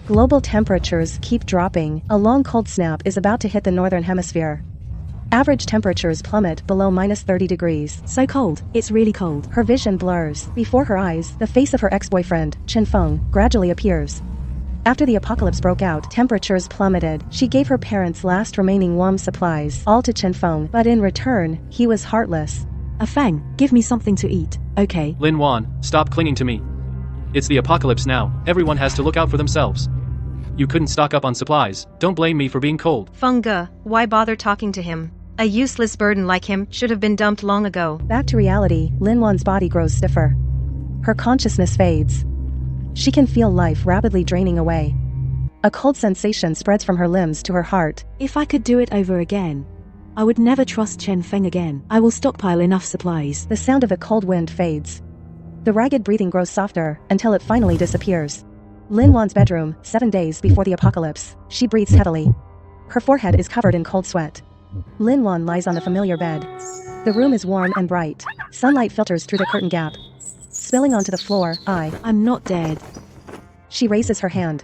Global temperatures keep dropping. A long cold snap is about to hit the northern hemisphere. Average temperatures plummet below -30 degrees. So cold, it's really cold. Her vision blurs. Before her eyes, the face of her ex-boyfriend, Chen Feng, gradually appears. After the apocalypse broke out, temperatures plummeted. She gave her parents' last remaining warm supplies, all to Chen Feng, but in return, he was heartless. Feng, give me something to eat, okay? Lin Wan, stop clinging to me. It's the apocalypse now, everyone has to look out for themselves. You couldn't stock up on supplies, don't blame me for being cold. Feng, why bother talking to him? A useless burden like him should have been dumped long ago. Back to reality, Lin Wan's body grows stiffer. Her consciousness fades. She can feel life rapidly draining away. A cold sensation spreads from her limbs to her heart. If I could do it over again, I would never trust Chen Feng again. I will stockpile enough supplies. The sound of a cold wind fades. The ragged breathing grows softer, until it finally disappears. Lin Wan's bedroom, 7 days before the apocalypse. She breathes heavily. Her forehead is covered in cold sweat. Lin Wan lies on the familiar bed. The room is warm and bright. Sunlight filters through the curtain gap. Spilling onto the floor, I'm not dead. She raises her hand.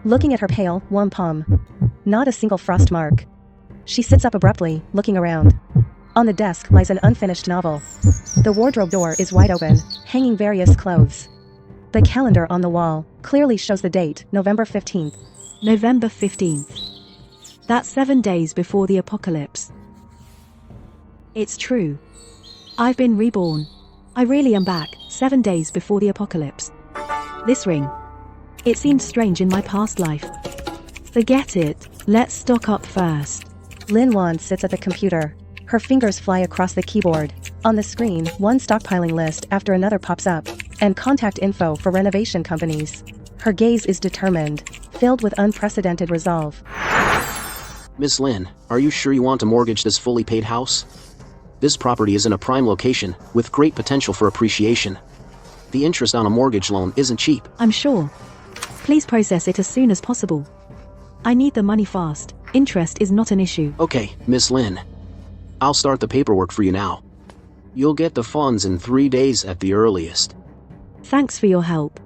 Looking at her pale, warm palm. Not a single frost mark. She sits up abruptly, looking around. On the desk lies an unfinished novel. The wardrobe door is wide open, hanging various clothes. The calendar on the wall clearly shows the date, November 15th. November 15th. That's 7 days before the apocalypse. It's true. I've been reborn. I really am back, 7 days before the apocalypse. This ring. It seemed strange in my past life. Forget it, let's stock up first. Lin Wan sits at the computer. Her fingers fly across the keyboard. On the screen, one stockpiling list after another pops up, and contact info for renovation companies. Her gaze is determined, filled with unprecedented resolve. Miss Lin, are you sure you want to mortgage this fully paid house? This property is in a prime location, with great potential for appreciation. The interest on a mortgage loan isn't cheap. I'm sure. Please process it as soon as possible. I need the money fast. Interest is not an issue. Okay, Miss Lin. I'll start the paperwork for you now. You'll get the funds in 3 days at the earliest. Thanks for your help.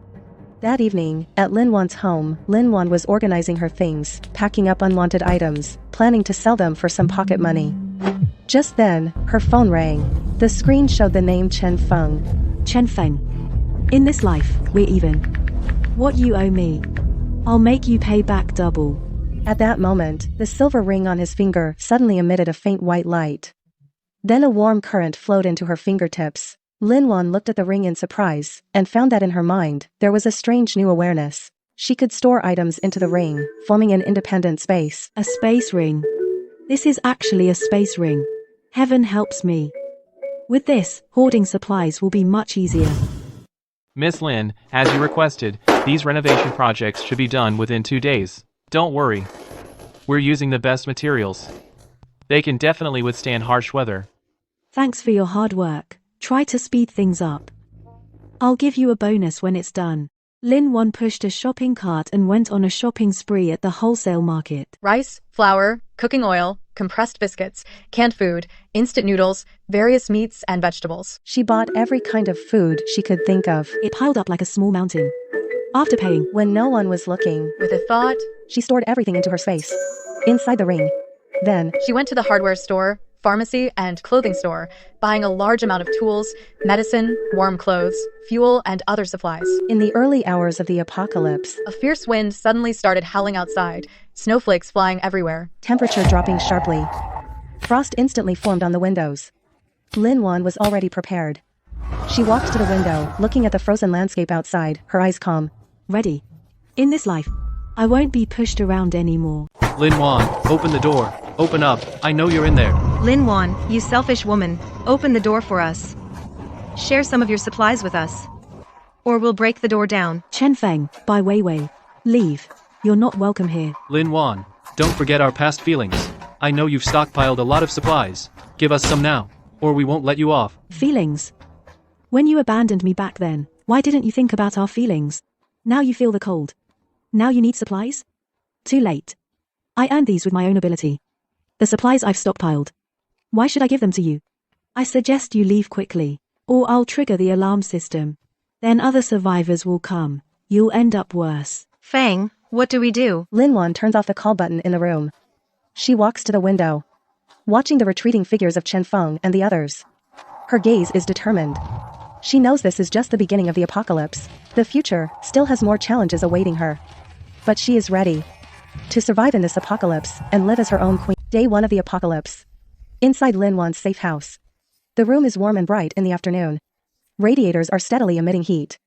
That evening, at Lin Wan's home, Lin Wan was organizing her things, packing up unwanted items, planning to sell them for some pocket money. Just then, her phone rang. The screen showed the name Chen Feng. Chen Feng. In this life, we're even. What you owe me, I'll make you pay back double. At that moment, the silver ring on his finger suddenly emitted a faint white light. Then a warm current flowed into her fingertips. Lin Wan looked at the ring in surprise, and found that in her mind, there was a strange new awareness. She could store items into the ring, forming an independent space. A space ring. This is actually a space ring. Heaven helps me. With this, hoarding supplies will be much easier. Miss Lin, as you requested, these renovation projects should be done within 2 days. Don't worry. We're using the best materials. They can definitely withstand harsh weather. Thanks for your hard work. Try to speed things up. I'll give you a bonus when it's done. Lin Wan pushed a shopping cart and went on a shopping spree at the wholesale market. Rice, flour, cooking oil, compressed biscuits, canned food, instant noodles, various meats and vegetables. She bought every kind of food she could think of. It piled up like a small mountain. After paying, When no one was looking, With a thought, she stored everything into her space, inside the ring. Then, she went to the hardware store, pharmacy, and clothing store, buying a large amount of tools, medicine, warm clothes, fuel, and other supplies. in the early hours of the apocalypse, A fierce wind suddenly started howling outside, snowflakes flying everywhere. temperature dropping sharply. Frost instantly formed on the windows. Lin Wan was already prepared. She walked to the window, looking at the frozen landscape outside, her eyes calm. ready. In this life, I won't be pushed around anymore. Lin Wan, open the door. Open up, I know you're in there. Lin Wan, you selfish woman, open the door for us. Share some of your supplies with us. Or we'll break the door down. Chen Feng, Bai Weiwei. Leave. You're not welcome here. Lin Wan, don't forget our past feelings. I know you've stockpiled a lot of supplies. Give us some now, or we won't let you off. Feelings. When you abandoned me back then, why didn't you think about our feelings? Now you feel the cold. Now you need supplies? Too late. I earned these with my own ability. The supplies I've stockpiled. Why should I give them to you? I suggest you leave quickly, or I'll trigger the alarm system. Then other survivors will come. You'll end up worse. Fang, What do we do? Lin Wan turns off the call button in the room. She walks to the window, watching the retreating figures of Chen Feng and the others. Her gaze is determined. She knows this is just the beginning of the apocalypse. The future still has more challenges awaiting her. But she is ready to survive in this apocalypse and live as her own queen. Day 1 of the apocalypse. Inside Lin Wan's safe house. The room is warm and bright in the afternoon. Radiators are steadily emitting heat.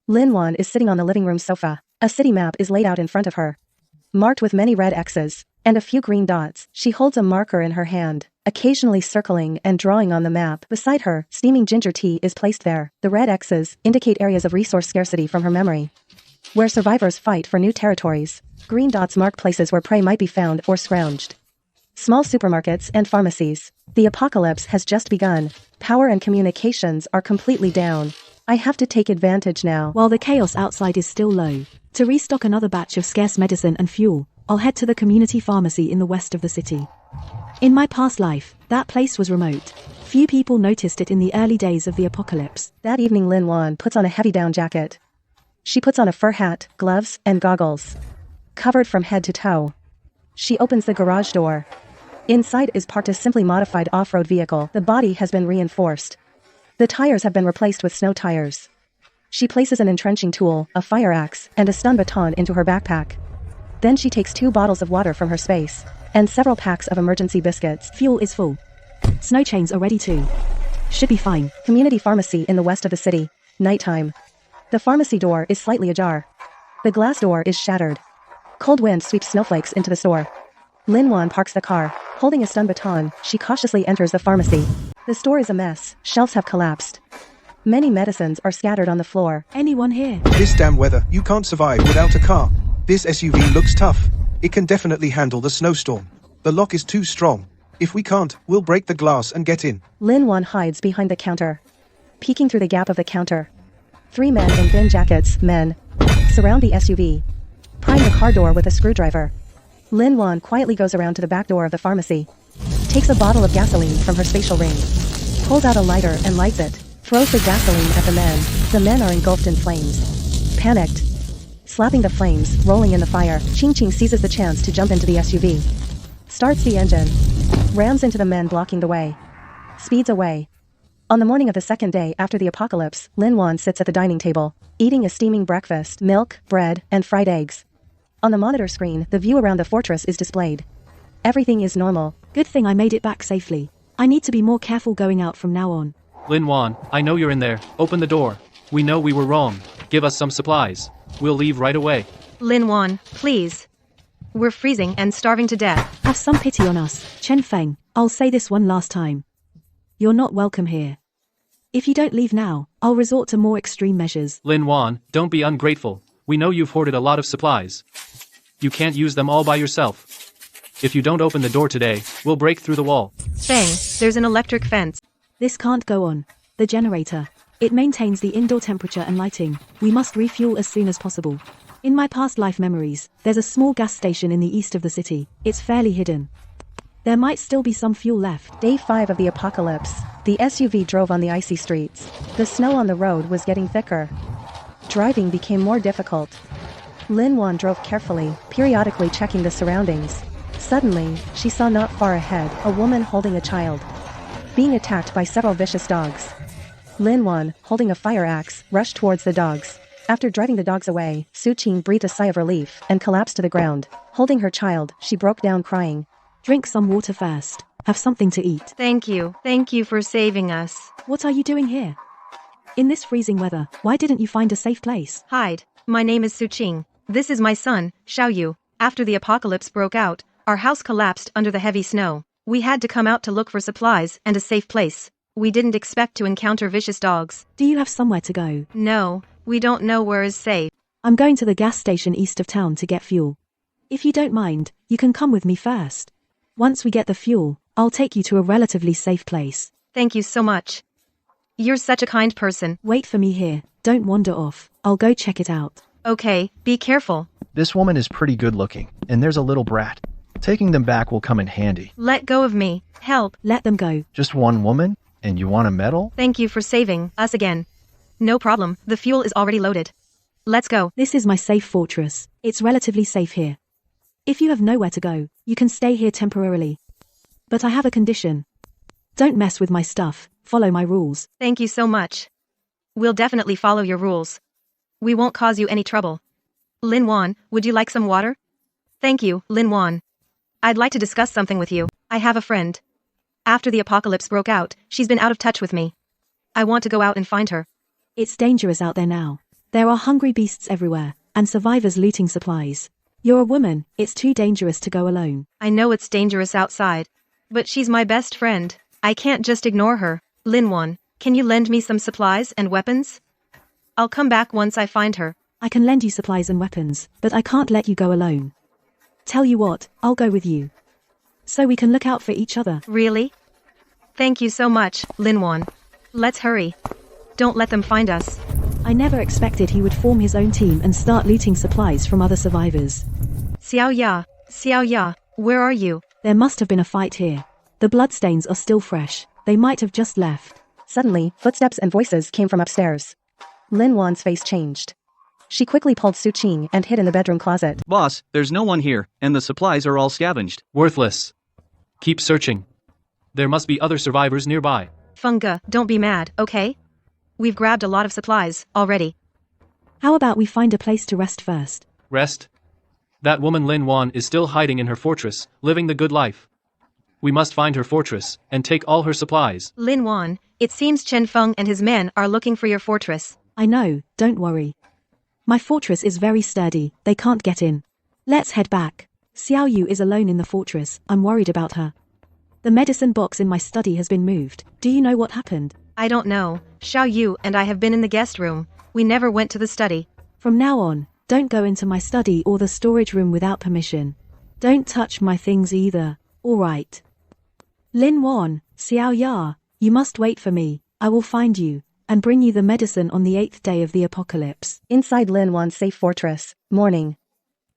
Lin Wan is sitting on the living room sofa. A city map is laid out in front of her, marked with many red X's and a few green dots. She holds a marker in her hand, occasionally circling and drawing on the map. Beside her, steaming ginger tea is placed there. The red X's indicate areas of resource scarcity from her memory, where survivors fight for new territories. Green dots mark places where prey might be found or scrounged. Small supermarkets and pharmacies. The apocalypse has just begun. Power and communications are completely down. I have to take advantage now. While the chaos outside is still low, to restock another batch of scarce medicine and fuel, I'll head to the community pharmacy in the west of the city. In my past life, that place was remote. Few people noticed it in the early days of the apocalypse. That evening Lin Wan puts on a heavy down jacket. She puts on a fur hat, gloves, and goggles, covered from head to toe. She opens the garage door. Inside is parked a simply modified off-road vehicle. The body has been reinforced. The tires have been replaced with snow tires. She places an entrenching tool, a fire axe, and a stun baton into her backpack. Then she takes 2 bottles of water from her space, and several packs of emergency biscuits. Fuel is full. Snow chains are ready too. Should be fine. Community pharmacy in the west of the city. Nighttime. The pharmacy door is slightly ajar. The glass door is shattered. Cold wind sweeps snowflakes into the store. Lin Wan parks the car. Holding a stun baton, she cautiously enters the pharmacy. The store is a mess. Shelves have collapsed. Many medicines are scattered on the floor. Anyone here? This damn weather, you can't survive without a car. This SUV looks tough. It can definitely handle the snowstorm. The lock is too strong. If we can't, we'll break the glass and get in. Lin Wan hides behind the counter, peeking through the gap of the counter. 3 men in thin jackets, surround the SUV. Prying the car door with a screwdriver. Lin Wan quietly goes around to the back door of the pharmacy. Takes a bottle of gasoline from her spatial ring. Pulls out a lighter and lights it. Throws the gasoline at the men. The men are engulfed in flames. Panicked. Slapping the flames, rolling in the fire, Ching Ching seizes the chance to jump into the SUV. Starts the engine. Rams into the men blocking the way. Speeds away. On the morning of the second day after the apocalypse, Lin Wan sits at the dining table, eating a steaming breakfast, milk, bread, and fried eggs. On the monitor screen, the view around the fortress is displayed. Everything is normal. Good thing I made it back safely. I need to be more careful going out from now on. Lin Wan, I know you're in there. Open the door. We know we were wrong. Give us some supplies. We'll leave right away. Lin Wan, please. We're freezing and starving to death. Have some pity on us, Chen Feng. I'll say this one last time. You're not welcome here. If you don't leave now, I'll resort to more extreme measures. Lin Wan, don't be ungrateful. We know you've hoarded a lot of supplies. You can't use them all by yourself. If you don't open the door today, we'll break through the wall. Feng, there's an electric fence. This can't go on. The generator. It maintains the indoor temperature and lighting. We must refuel as soon as possible. In my past life memories, there's a small gas station in the east of the city. It's fairly hidden. There might still be some fuel left. Day 5 of the apocalypse. The SUV drove on the icy streets. The snow on the road was getting thicker. Driving became more difficult. Lin Wan drove carefully, periodically checking the surroundings. Suddenly, she saw not far ahead a woman holding a child, being attacked by several vicious dogs. Lin Wan, holding a fire axe, rushed towards the dogs. After driving the dogs away, Su Qing breathed a sigh of relief and collapsed to the ground. Holding her child, she broke down crying. Drink some water first. Have something to eat. Thank you. Thank you for saving us. What are you doing here? In this freezing weather, why didn't you find a safe place? Hide. My name is Su Qing. This is my son, Xiao Yu. After the apocalypse broke out, our house collapsed under the heavy snow. We had to come out to look for supplies and a safe place. We didn't expect to encounter vicious dogs. Do you have somewhere to go? No, we don't know where is safe. I'm going to the gas station east of town to get fuel. If you don't mind, you can come with me first. Once we get the fuel, I'll take you to a relatively safe place. Thank you so much. You're such a kind person. Wait for me here. Don't wander off. I'll go check it out. Okay, be careful. This woman is pretty good looking, and there's a little brat. Taking them back will come in handy. Let go of me. Help. Let them go. Just one woman? And you want a medal? Thank you for saving us again. No problem, the fuel is already loaded. Let's go. This is my safe fortress. It's relatively safe here. If you have nowhere to go, you can stay here temporarily. But I have a condition. Don't mess with my stuff, follow my rules. Thank you so much. We'll definitely follow your rules. We won't cause you any trouble. Lin Wan, would you like some water? Thank you, Lin Wan. I'd like to discuss something with you. I have a friend. After the apocalypse broke out, she's been out of touch with me. I want to go out and find her. It's dangerous out there now. There are hungry beasts everywhere, and survivors looting supplies. You're a woman, it's too dangerous to go alone. I know it's dangerous outside. But she's my best friend. I can't just ignore her. Lin Wan, can you lend me some supplies and weapons? I'll come back once I find her. I can lend you supplies and weapons, but I can't let you go alone. Tell you what, I'll go with you. So we can look out for each other. Really? Thank you so much, Lin Wan. Let's hurry. Don't let them find us. I never expected he would form his own team and start looting supplies from other survivors. Xiao Ya, where are you? There must have been a fight here. The bloodstains are still fresh. They might have just left. Suddenly, footsteps and voices came from upstairs. Lin Wan's face changed. She quickly pulled Su Qing and hid in the bedroom closet. Boss, there's no one here, and the supplies are all scavenged. Worthless. Keep searching. There must be other survivors nearby. Funga, don't be mad, okay? We've grabbed a lot of supplies, already. How about we find a place to rest first? Rest? That woman Lin Wan is still hiding in her fortress, living the good life. We must find her fortress, and take all her supplies. Lin Wan, it seems Chen Feng and his men are looking for your fortress. I know, don't worry. My fortress is very sturdy, they can't get in. Let's head back. Xiao Yu is alone in the fortress, I'm worried about her. The medicine box in my study has been moved. Do you know what happened? I don't know. Xiao Yu and I have been in the guest room. We never went to the study. From now on, don't go into my study or the storage room without permission. Don't touch my things either, alright? Lin Wan, Xiao Ya, you must wait for me. I will find you, and bring you the medicine on the 8th day of the apocalypse. Inside Lin Wan's safe fortress, morning.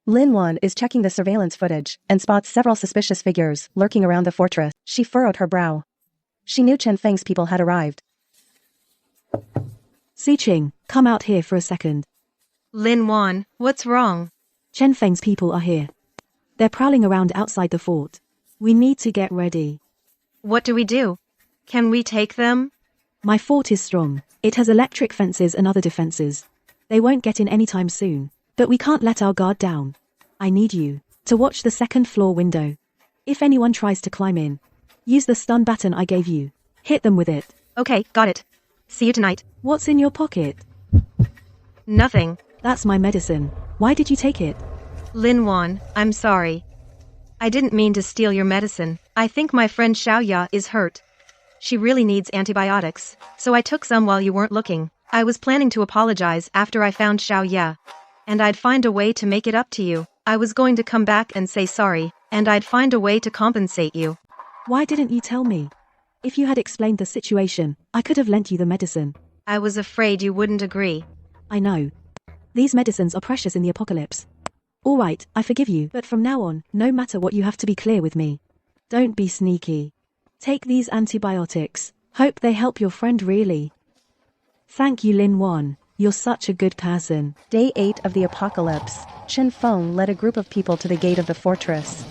Lin Wan is checking the surveillance footage and spots several suspicious figures lurking around the fortress. She furrowed her brow. She knew Chen Feng's people had arrived. Su Qing, come out here for a second. Lin Wan, what's wrong? Chen Feng's people are here. They're prowling around outside the fort. We need to get ready. What do we do? Can we take them? My fort is strong. It has electric fences and other defenses. They won't get in anytime soon. But we can't let our guard down. I need you to watch the second floor window. If anyone tries to climb in, use the stun baton I gave you. Hit them with it. Okay, got it. See you tonight. What's in your pocket? Nothing. That's my medicine. Why did you take it? Lin Wan, I'm sorry. I didn't mean to steal your medicine. I think my friend Xiao Ya is hurt. She really needs antibiotics, so I took some while you weren't looking. I was planning to apologize after I found Xiao Ya. And I'd find a way to make it up to you. I was going to come back and say sorry, and I'd find a way to compensate you. Why didn't you tell me? If you had explained the situation, I could have lent you the medicine. I was afraid you wouldn't agree. I know. These medicines are precious in the apocalypse. Alright, I forgive you, but from now on, no matter what, you have to be clear with me. Don't be sneaky. Take these antibiotics. Hope they help your friend really. Thank you, Lin Wan. You're such a good person. Day 8 of the apocalypse. Chen Feng led a group of people to the gate of the fortress.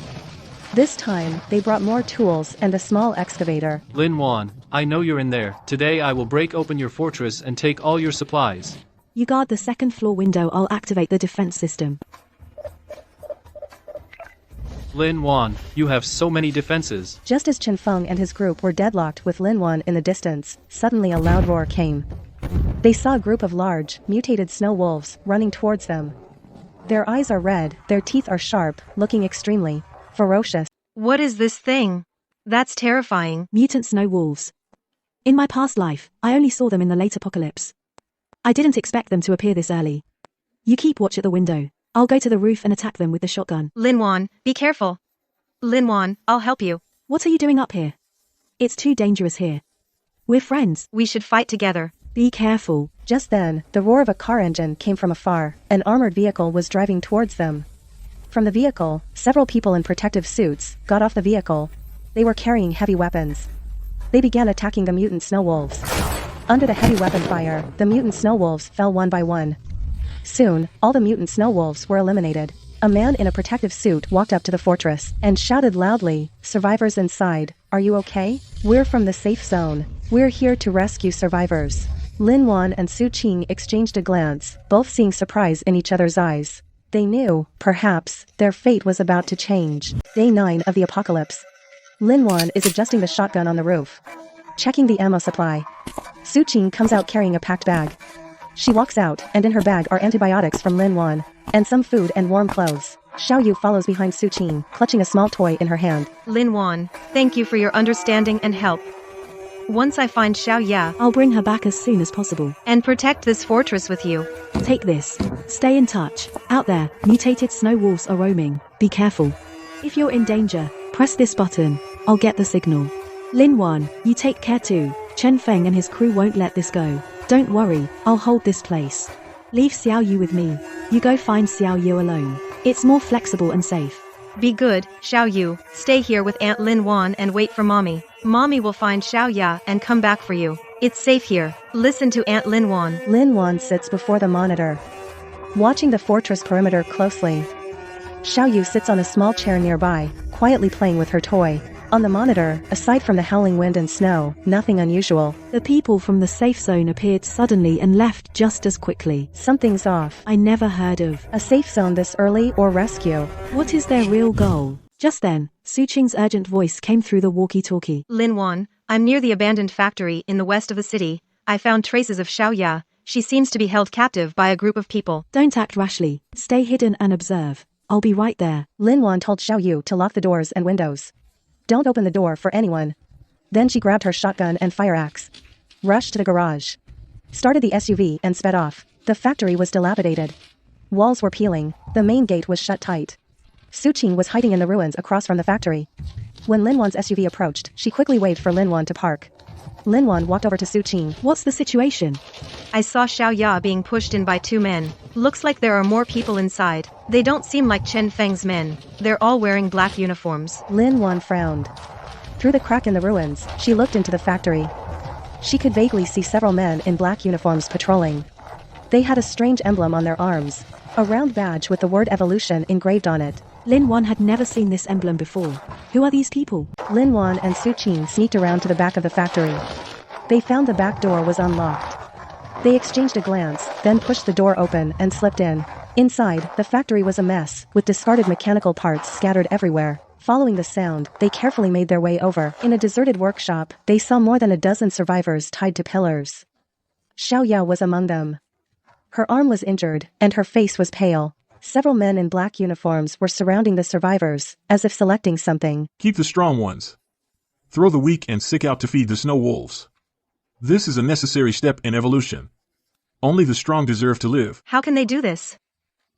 This time, they brought more tools and a small excavator. Lin Wan, I know you're in there. Today I will break open your fortress and take all your supplies. You guard the second floor window, I'll activate the defense system. Lin Wan, you have so many defenses. Just as Chen Feng and his group were deadlocked with Lin Wan in the distance, suddenly a loud roar came. They saw a group of large, mutated snow wolves running towards them. Their eyes are red, their teeth are sharp, looking extremely ferocious. What is this thing? That's terrifying. Mutant snow wolves. In my past life, I only saw them in the late apocalypse. I didn't expect them to appear this early. You keep watch at the window. I'll go to the roof and attack them with the shotgun. Lin Wan, be careful. Lin Wan, I'll help you. What are you doing up here? It's too dangerous here. We're friends. We should fight together. Be careful. Just then, the roar of a car engine came from afar. An armored vehicle was driving towards them. From the vehicle, several people in protective suits got off the vehicle. They were carrying heavy weapons. They began attacking the mutant snow wolves. Under the heavy weapon fire, the mutant snow wolves fell one by one. Soon, all the mutant snow wolves were eliminated. A man in a protective suit walked up to the fortress and shouted loudly, "Survivors inside, are you okay? We're from the safe zone. We're here to rescue survivors." Lin Wan and Su Qing exchanged a glance, both seeing surprise in each other's eyes. They knew, perhaps, their fate was about to change. Day 9 of the apocalypse. Lin Wan is adjusting the shotgun on the roof, checking the ammo supply. Su Qing comes out carrying a packed bag. She walks out, and in her bag are antibiotics from Lin Wan, and some food and warm clothes. Xiao Yu follows behind Su Qing, clutching a small toy in her hand. Lin Wan, thank you for your understanding and help. Once I find Xiao Ya, I'll bring her back as soon as possible. and protect this fortress with you. Take this. Stay in touch. Out there, mutated snow wolves are roaming. Be careful. If you're in danger, press this button. I'll get the signal. Lin Wan, you take care too. Chen Feng and his crew won't let this go. Don't worry, I'll hold this place. Leave Xiao Yu with me. You go find Xiao Yu alone. It's more flexible and safe. Be good, Xiao Yu. Stay here with Aunt Lin Wan and wait for Mommy. Mommy will find Xiao Ya and come back for you. It's safe here. Listen to Aunt Lin Wan. Lin Wan sits before the monitor, watching the fortress perimeter closely. Xiao Yu sits on a small chair nearby, quietly playing with her toy. On the monitor, aside from the howling wind and snow, nothing unusual. The people from the safe zone appeared suddenly and left just as quickly. Something's off. I never heard of A safe zone this early or rescue. What is their real goal? Just then, Su Qing's urgent voice came through the walkie-talkie. Lin Wan, I'm near the abandoned factory in the west of the city. I found traces of Xiao Ya. She seems to be held captive by a group of people. Don't act rashly. Stay hidden and observe. I'll be right there. Lin Wan told Xiao Yu to lock the doors and windows. Don't open the door for anyone. Then she grabbed her shotgun and fire axe, rushed to the garage, started the SUV and sped off. The factory was dilapidated. Walls were peeling. The main gate was shut tight. Su Qing was hiding in the ruins across from the factory. When Lin Wan's SUV approached, she quickly waved for Lin Wan to park. Lin Wan walked over to Su Qing. What's the situation? I saw Xiao Ya being pushed in by 2 men. Looks like there are more people inside. They don't seem like Chen Feng's men. They're all wearing black uniforms. Lin Wan frowned. Through the crack in the ruins, she looked into the factory. She could vaguely see several men in black uniforms patrolling. They had a strange emblem on their arms, a round badge with the word evolution engraved on it. Lin Wan had never seen this emblem before. Who are these people? Lin Wan and Su Qing sneaked around to the back of the factory. They found the back door was unlocked. They exchanged a glance, then pushed the door open and slipped in. Inside, the factory was a mess, with discarded mechanical parts scattered everywhere. Following the sound, they carefully made their way over. In a deserted workshop, they saw more than a dozen survivors tied to pillars. Xiao Ya was among them. Her arm was injured, and her face was pale. Several men in black uniforms were surrounding the survivors, as if selecting something. Keep the strong ones. Throw the weak and sick out to feed the snow wolves. This is a necessary step in evolution. Only the strong deserve to live. How can they do this?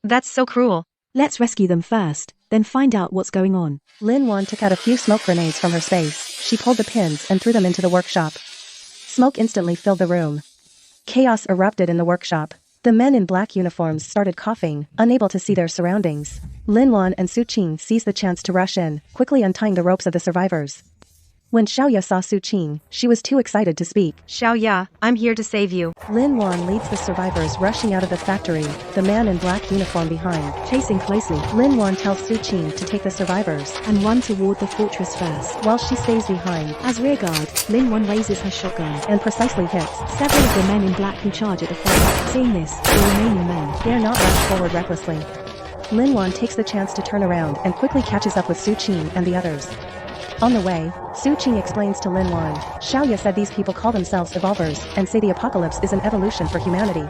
That's so cruel. Let's rescue them first, then find out what's going on. Lin Wan took out a few smoke grenades from her space. She pulled the pins and threw them into the workshop. Smoke instantly filled the room. Chaos erupted in the workshop. The men in black uniforms started coughing, unable to see their surroundings. Lin Wan and Su Qing seized the chance to rush in, quickly untying the ropes of the survivors. When Xiao Ya saw Su Qing, she was too excited to speak. Xiao Ya, I'm here to save you. Lin Wan leads the survivors rushing out of the factory, the man in black uniform behind. Chasing closely. Lin Wan tells Su Qing to take the survivors, And run toward the fortress first. while she stays behind, As rearguard, Lin Wan raises her shotgun. and precisely hits. Several of the men in black who charge at the front. Seeing this, the remaining men Dare not rush forward recklessly. Lin Wan takes the chance to turn around and quickly catches up with Su Qing and the others. On the way, Su Qing explains to Lin Wan, Xiao Ya said these people call themselves evolvers and say the apocalypse is an evolution for humanity.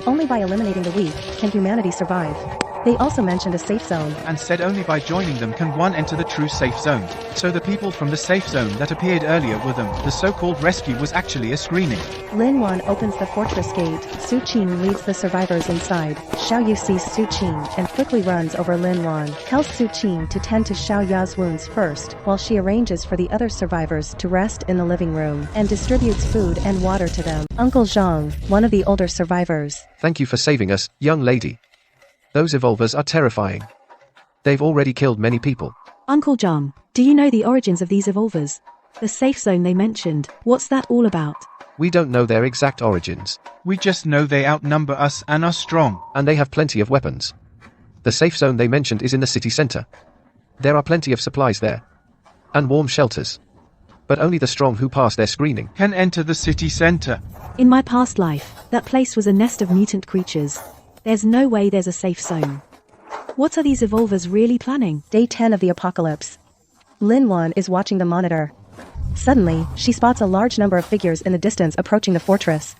Only by eliminating the weak can humanity survive. They also mentioned a safe zone. And said only by joining them can one enter the true safe zone. So the people from the safe zone that appeared earlier were them. The so-called rescue was actually a screening. Lin Wan opens the fortress gate. Su Qing leads the survivors inside. Xiao Yu sees Su Qing and quickly runs over Lin Wan. Tells Su Qing to tend to Xiao Ya's wounds first, while she arranges for the other survivors to rest in the living room, and distributes food and water to them. Uncle Zhang, one of the older survivors. Thank you for saving us, young lady. Those evolvers are terrifying. They've already killed many people. Uncle John, do you know the origins of these evolvers? The safe zone they mentioned, what's that all about? We don't know their exact origins, We just know they outnumber us and are strong. and they have plenty of weapons. The safe zone they mentioned is in the city center. There are plenty of supplies there. And warm shelters. But only the strong who pass their screening. Can enter the city center. In my past life, that place was a nest of mutant creatures. There's no way there's a safe zone. What are these evolvers really planning? Day 10 of the apocalypse. Lin Wan is watching the monitor. Suddenly, she spots a large number of figures in the distance approaching the fortress.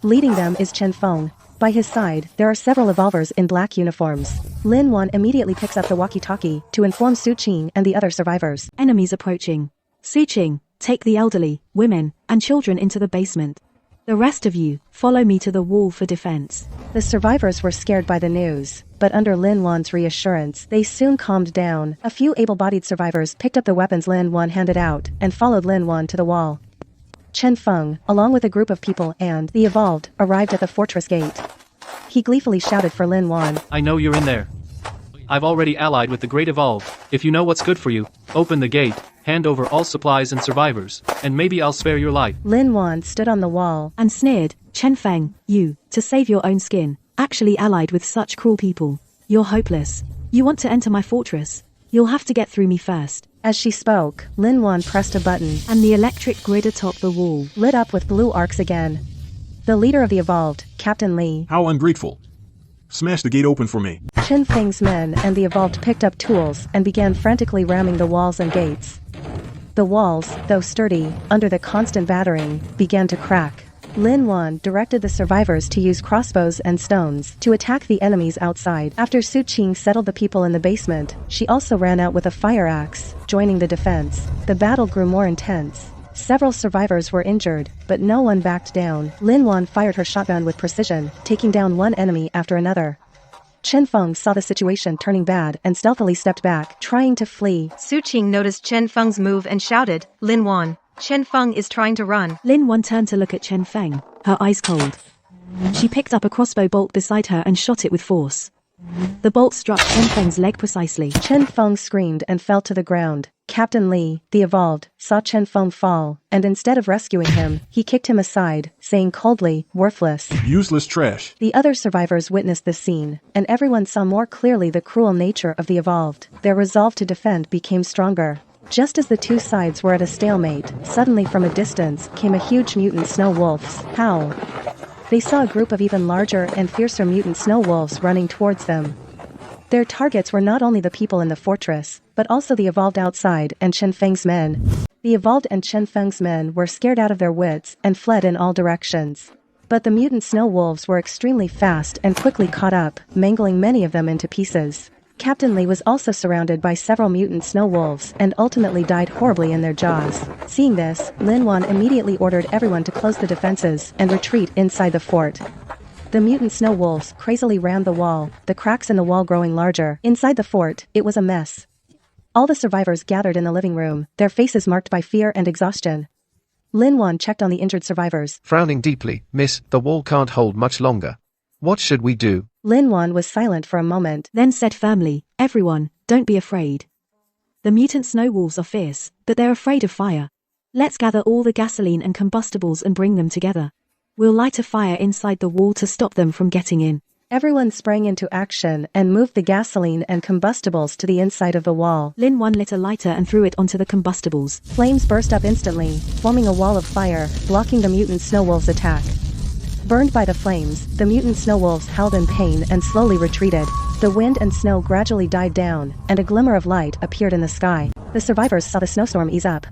Leading them is Chen Feng. By his side, there are several evolvers in black uniforms. Lin Wan immediately picks up the walkie-talkie to inform Su Qing and the other survivors. Enemies approaching. Su Qing, take the elderly, women, and children into the basement. The rest of you, follow me to the wall for defense. The survivors were scared by the news, but under Lin Wan's reassurance, they soon calmed down. A few able-bodied survivors picked up the weapons Lin Wan handed out and followed Lin Wan to the wall. Chen Feng, along with a group of people and the evolved, arrived at the fortress gate. He gleefully shouted for Lin Wan. I know you're in there. I've already allied with the Great Evolve. If you know what's good for you, open the gate, hand over all supplies and survivors, and maybe I'll spare your life. Lin Wan stood on the wall And sneered, Chen Feng, you, to save your own skin, actually allied with such cruel people. You're hopeless. You want to enter my fortress? You'll have to get through me first. As she spoke, Lin Wan pressed a button, And the electric grid atop the wall lit up with blue arcs again. The leader of the evolved, Captain Li, How ungrateful. Smash the gate open for me. Chen Feng's men and the evolved picked up tools and began frantically ramming the walls and gates. The walls, though sturdy, under the constant battering, began to crack. Lin Wan directed the survivors to use crossbows and stones to attack the enemies outside. After Su Qing settled the people in the basement, she also ran out with a fire axe, joining the defense. The battle grew more intense. Several survivors were injured, but no one backed down. Lin Wan fired her shotgun with precision, taking down one enemy after another. Chen Feng saw the situation turning bad and stealthily stepped back, trying to flee. Su Qing noticed Chen Feng's move and shouted, Lin Wan, Chen Feng is trying to run. Lin Wan turned to look at Chen Feng, her eyes cold. She picked up a crossbow bolt beside her and shot it with force. The bolt struck Chen Feng's leg precisely. Chen Feng screamed and fell to the ground. Captain Li, the evolved, saw Chen Feng fall, and instead of rescuing him, he kicked him aside, saying coldly, worthless. Useless trash. The other survivors witnessed this scene, and everyone saw more clearly the cruel nature of the evolved. Their resolve to defend became stronger. Just as the two sides were at a stalemate, suddenly from a distance came a huge mutant snow wolf's howl. They saw a group of even larger and fiercer mutant snow wolves running towards them. Their targets were not only the people in the fortress, but also the evolved outside and Chen Feng's men. The evolved and Chen Feng's men were scared out of their wits and fled in all directions. But the mutant snow wolves were extremely fast and quickly caught up, mangling many of them into pieces. Captain Li was also surrounded by several mutant snow wolves and ultimately died horribly in their jaws. Seeing this, Lin Wan immediately ordered everyone to close the defenses and retreat inside the fort. The mutant snow wolves crazily rammed the wall, the cracks in the wall growing larger. Inside the fort, it was a mess. All the survivors gathered in the living room, their faces marked by fear and exhaustion. Lin Wan checked on the injured survivors. Frowning deeply, Miss, the wall can't hold much longer. What should we do? Lin Wan was silent for a moment. Then said firmly, everyone, don't be afraid. The mutant snow wolves are fierce, but they're afraid of fire. Let's gather all the gasoline and combustibles and bring them together. We'll light a fire inside the wall to stop them from getting in. Everyone sprang into action and moved the gasoline and combustibles to the inside of the wall. Lin Wan lit a lighter and threw it onto the combustibles. Flames burst up instantly, forming a wall of fire, blocking the mutant snow wolves' attack. Burned by the flames, the mutant snow wolves howled in pain and slowly retreated. The wind and snow gradually died down, and a glimmer of light appeared in the sky. The survivors saw the snowstorm ease up.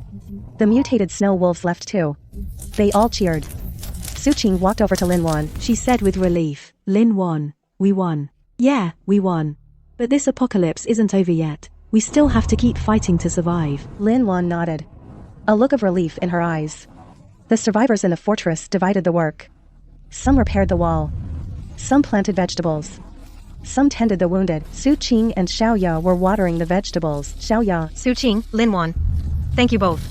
The mutated snow wolves left too. They all cheered. Su Qing walked over to Lin Wan. She said with relief, Lin Wan, we won. Yeah, we won. But this apocalypse isn't over yet. We still have to keep fighting to survive. Lin Wan nodded. A look of relief in her eyes. The survivors in the fortress divided the work. Some repaired the wall. Some planted vegetables. Some tended the wounded. Su Qing and Xiaoya were watering the vegetables. Xiaoya. Su Qing, Lin Wan. Thank you both.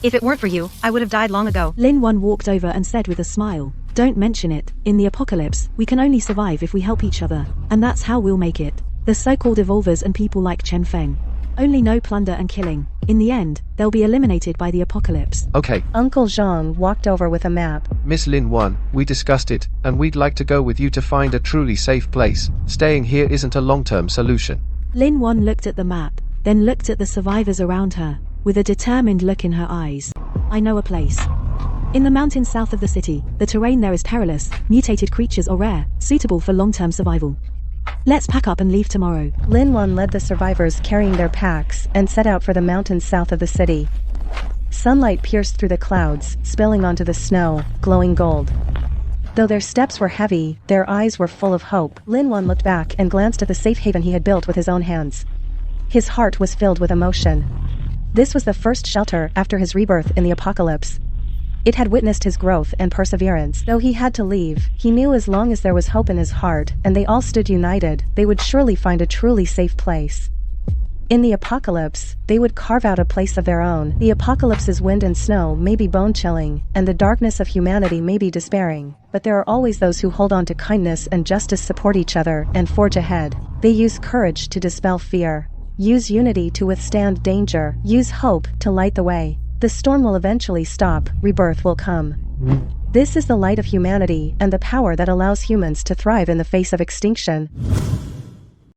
If it weren't for you, I would have died long ago. Lin Wan walked over and said with a smile, don't mention it. In the apocalypse, we can only survive if we help each other. And that's how we'll make it. The so-called evolvers and people like Chen Feng. Only no plunder and killing. In the end, they'll be eliminated by the apocalypse. Okay, Uncle Zhang walked over with a map. Miss Lin 1, we discussed it, and we'd like to go with you to find a truly safe place. Staying here isn't a long-term solution. Lin 1 looked at the map, then looked at the survivors around her, with a determined look in her eyes. I know a place. In the mountains south of the city, the terrain there is perilous, mutated creatures or rare, suitable for long-term survival. Let's pack up and leave tomorrow. Lin Wan led the survivors carrying their packs and set out for the mountains south of the city. Sunlight pierced through the clouds, spilling onto the snow, glowing gold. Though their steps were heavy, their eyes were full of hope. Lin Wan looked back and glanced at the safe haven he had built with his own hands. His heart was filled with emotion. This was the first shelter after his rebirth in the apocalypse. It had witnessed his growth and perseverance. Though he had to leave, he knew as long as there was hope in his heart, and they all stood united, they would surely find a truly safe place. In the apocalypse, they would carve out a place of their own. The apocalypse's wind and snow may be bone-chilling, and the darkness of humanity may be despairing, but there are always those who hold on to kindness and justice, support each other, and forge ahead. They use courage to dispel fear. Use unity to withstand danger. Use hope to light the way. The storm will eventually stop, rebirth will come. This is the light of humanity and the power that allows humans to thrive in the face of extinction.